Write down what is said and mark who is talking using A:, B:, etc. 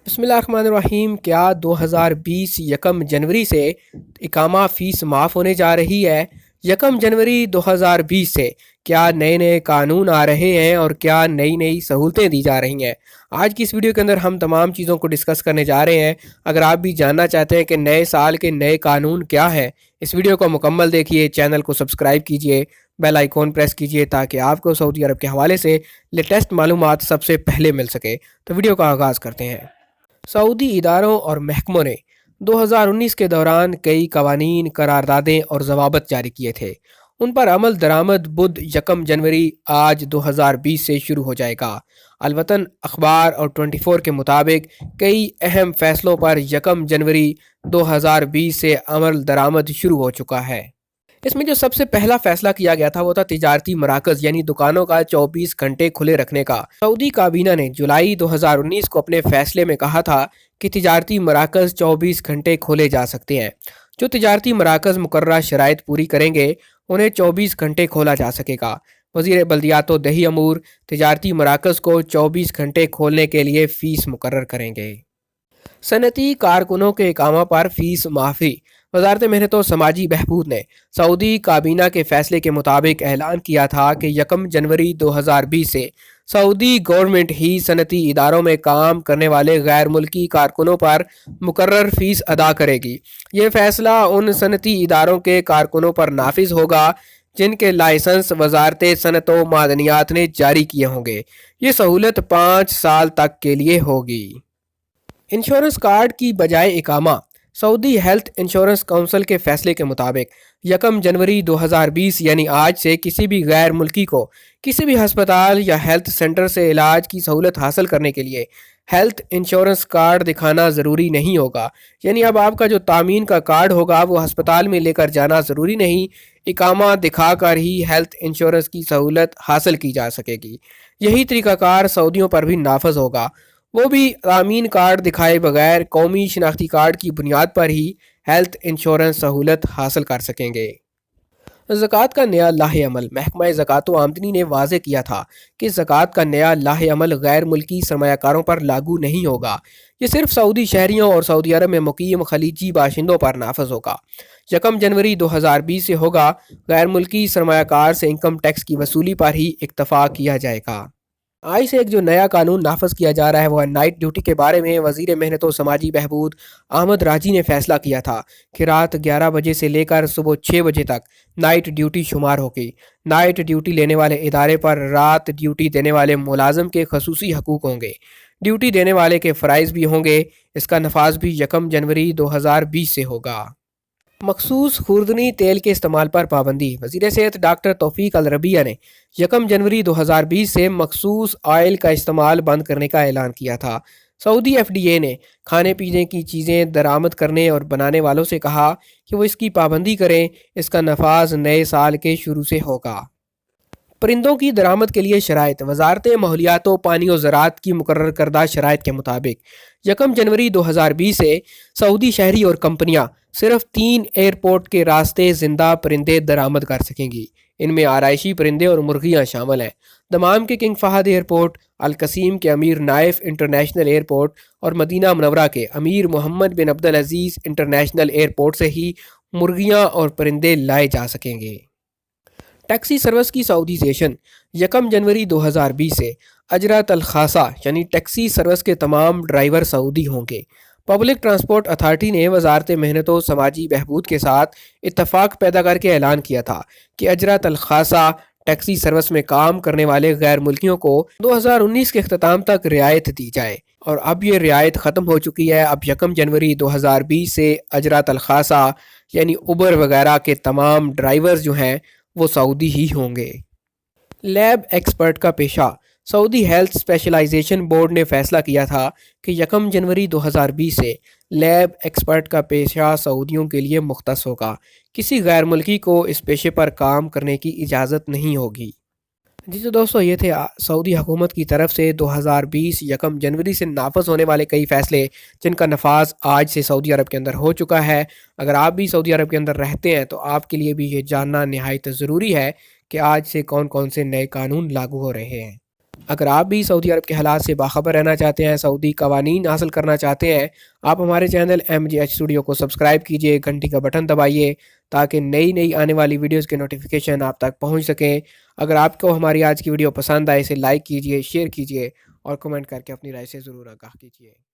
A: بسم اللہ الرحمن الرحیم۔ کیا 2020 یکم جنوری سے اقامہ فیس معاف ہونے جا رہی ہے؟ یکم جنوری 2020 سے کیا نئے نئے قانون آ رہے ہیں اور کیا نئی نئی سہولتیں دی جا رہی ہیں؟ آج کی اس ویڈیو کے اندر ہم تمام چیزوں کو ڈسکس کرنے جا رہے ہیں۔ اگر آپ بھی جاننا چاہتے ہیں کہ نئے سال کے نئے قانون کیا ہیں، اس ویڈیو کو مکمل دیکھیے، چینل کو سبسکرائب کیجیے، بیل آئیکن پریس کیجیے تاکہ آپ کو سعودی عرب کے حوالے سے لیٹسٹ معلومات سب سے پہلے مل سکے۔ تو ویڈیو کا آغاز کرتے ہیں۔ سعودی اداروں اور محکموں نے 2019 کے دوران کئی قوانین، قراردادیں اور ضوابط جاری کیے تھے۔ ان پر عمل درآمد بدھ یکم جنوری آج 2020 سے شروع ہو جائے گا۔ الوطن اخبار اور 24 کے مطابق کئی اہم فیصلوں پر یکم جنوری 2020 سے عمل درآمد شروع ہو چکا ہے۔ اس میں جو سب سے پہلا فیصلہ کیا گیا تھا وہ تھا تجارتی مراکز یعنی دکانوں کا 24 گھنٹے کھلے رکھنے کا۔ سعودی کابینہ نے جولائی 2019 کو اپنے فیصلے میں کہا تھا کہ تجارتی مراکز 24 گھنٹے کھولے جا سکتے ہیں۔ جو تجارتی مراکز مقررہ شرائط پوری کریں گے انہیں 24 گھنٹے کھولا جا سکے گا۔ وزیر بلدیات و دیہی امور تجارتی مراکز کو 24 گھنٹے کھولنے کے لیے فیس مقرر کریں گے۔ صنعتی کارکنوں کے اقامہ پر فیس معافی۔ وزارت محنت و سماجی بہبود نے سعودی کابینہ کے فیصلے کے مطابق اعلان کیا تھا کہ یکم جنوری 2020 سے سعودی گورنمنٹ ہی صنعتی اداروں میں کام کرنے والے غیر ملکی کارکنوں پر مقرر فیس ادا کرے گی۔ یہ فیصلہ ان صنعتی اداروں کے کارکنوں پر نافذ ہوگا جن کے لائسنس وزارت صنعت و معدنیات نے جاری کیے ہوں گے۔ یہ سہولت 5 سال تک کے لیے ہوگی۔ انشورنس کارڈ کی بجائے اقامہ۔ سعودی ہیلتھ انشورنس کونسل کے فیصلے کے مطابق یکم جنوری 2020 یعنی آج سے کسی بھی غیر ملکی کو کسی بھی ہسپتال یا ہیلتھ سینٹر سے علاج کی سہولت حاصل کرنے کے لیے ہیلتھ انشورنس کارڈ دکھانا ضروری نہیں ہوگا۔ یعنی اب آپ کا جو تامین کا کارڈ ہوگا وہ ہسپتال میں لے کر جانا ضروری نہیں، اقامہ دکھا کر ہی ہیلتھ انشورنس کی سہولت حاصل کی جا سکے گی۔ یہی طریقہ کار سعودیوں پر بھی نافذ ہوگا۔ وہ بھی تامین کارڈ دکھائے بغیر قومی شناختی کارڈ کی بنیاد پر ہی ہیلتھ انشورنس سہولت حاصل کر سکیں گے۔ زکوٰۃ کا نیا لاہ عمل۔ محکمہ زکوٰۃ و آمدنی نے واضح کیا تھا کہ زکوٰۃ کا نیا لاہ عمل غیر ملکی سرمایہ کاروں پر لاگو نہیں ہوگا۔ یہ صرف سعودی شہریوں اور سعودی عرب میں مقیم خلیجی باشندوں پر نافذ ہوگا۔ یکم جنوری 2020 سے ہوگا۔ غیر ملکی سرمایہ کار سے انکم ٹیکس کی وصولی پر ہی اکتفا کیا جائے گا۔ آج سے ایک جو نیا قانون نافذ کیا جا رہا ہے وہ نائٹ ڈیوٹی کے بارے میں۔ وزیر محنت و سماجی بہبود احمد راجی نے فیصلہ کیا تھا کہ رات 11 بجے سے لے کر صبح 6 بجے تک نائٹ ڈیوٹی شمار ہوگی۔ نائٹ ڈیوٹی لینے والے ادارے پر رات ڈیوٹی دینے والے ملازم کے خصوصی حقوق ہوں گے۔ ڈیوٹی دینے والے کے فرائض بھی ہوں گے۔ اس کا نفاذ بھی یکم جنوری 2020 سے ہوگا۔ مخصوص خوردنی تیل کے استعمال پر پابندی۔ وزیر صحت ڈاکٹر توفیق الربیہ نے یکم جنوری 2020 سے مخصوص آئل کا استعمال بند کرنے کا اعلان کیا تھا۔ سعودی FDA نے کھانے پینے کی چیزیں درآمد کرنے اور بنانے والوں سے کہا کہ وہ اس کی پابندی کریں۔ اس کا نفاذ نئے سال کے شروع سے ہوگا۔ پرندوں کی درآمد کے لیے شرائط۔ وزارت ماحولیات و پانی و زراعت کی مقرر کردہ شرائط کے مطابق یکم جنوری 2020 سے سعودی شہری اور کمپنیاں صرف 3 ایئرپورٹ کے راستے زندہ پرندے درآمد کر سکیں گی۔ ان میں آرائشی پرندے اور مرغیاں شامل ہیں۔ دمام کے کنگ فہد ایئرپورٹ، القصیم کے امیر نائف انٹرنیشنل ایئرپورٹ اور مدینہ منورہ کے امیر محمد بن عبدالعزیز انٹرنیشنل ایئرپورٹ سے ہی مرغیاں اور پرندے لائے جا سکیں گے۔ ٹیکسی سروس کی سعودیزیشن۔ یکم جنوری 2020 سے اجرت الخاصہ یعنی ٹیکسی سروس کے تمام ڈرائیور سعودی ہوں گے۔ پبلک ٹرانسپورٹ اتھارٹی نے وزارت محنت و سماجی بہبود کے ساتھ اتفاق پیدا کر کے اعلان کیا تھا کہ اجرت الخاصہ ٹیکسی سروس میں کام کرنے والے غیر ملکیوں کو 2019 کے اختتام تک رعایت دی جائے، اور اب یہ رعایت ختم ہو چکی ہے۔ اب یکم جنوری 2020 سے اجرت الخاصہ یعنی اوبر وغیرہ کے تمام ڈرائیور جو ہیں وہ سعودی ہی ہوں گے۔ لیب ایکسپرٹ کا پیشہ۔ سعودی ہیلتھ اسپیشلائزیشن بورڈ نے فیصلہ کیا تھا کہ یکم جنوری 2020 سے لیب ایکسپرٹ کا پیشہ سعودیوں کے لیے مختص ہوگا۔ کسی غیر ملکی کو اس پیشے پر کام کرنے کی اجازت نہیں ہوگی۔ جی تو دوستو، یہ تھے سعودی حکومت کی طرف سے 2020 یکم جنوری سے نافذ ہونے والے کئی فیصلے جن کا نفاذ آج سے سعودی عرب کے اندر ہو چکا ہے۔ اگر آپ بھی سعودی عرب کے اندر رہتے ہیں تو آپ کے لیے بھی یہ جاننا نہایت ضروری ہے کہ آج سے کون کون سے نئے قانون لاگو ہو رہے ہیں۔ اگر آپ بھی سعودی عرب کے حالات سے باخبر رہنا چاہتے ہیں، سعودی قوانین حاصل کرنا چاہتے ہیں، آپ ہمارے چینل MGH اسٹوڈیو کو سبسکرائب کیجئے، گھنٹی کا بٹن دبائیے تاکہ نئی آنے والی ویڈیوز کے نوٹیفیکیشن آپ تک پہنچ سکیں۔ اگر آپ کو ہماری آج کی ویڈیو پسند آئے، اسے لائک کیجئے، شیئر کیجئے اور کمنٹ کر کے اپنی رائے سے ضرور آگاہ کیجئے۔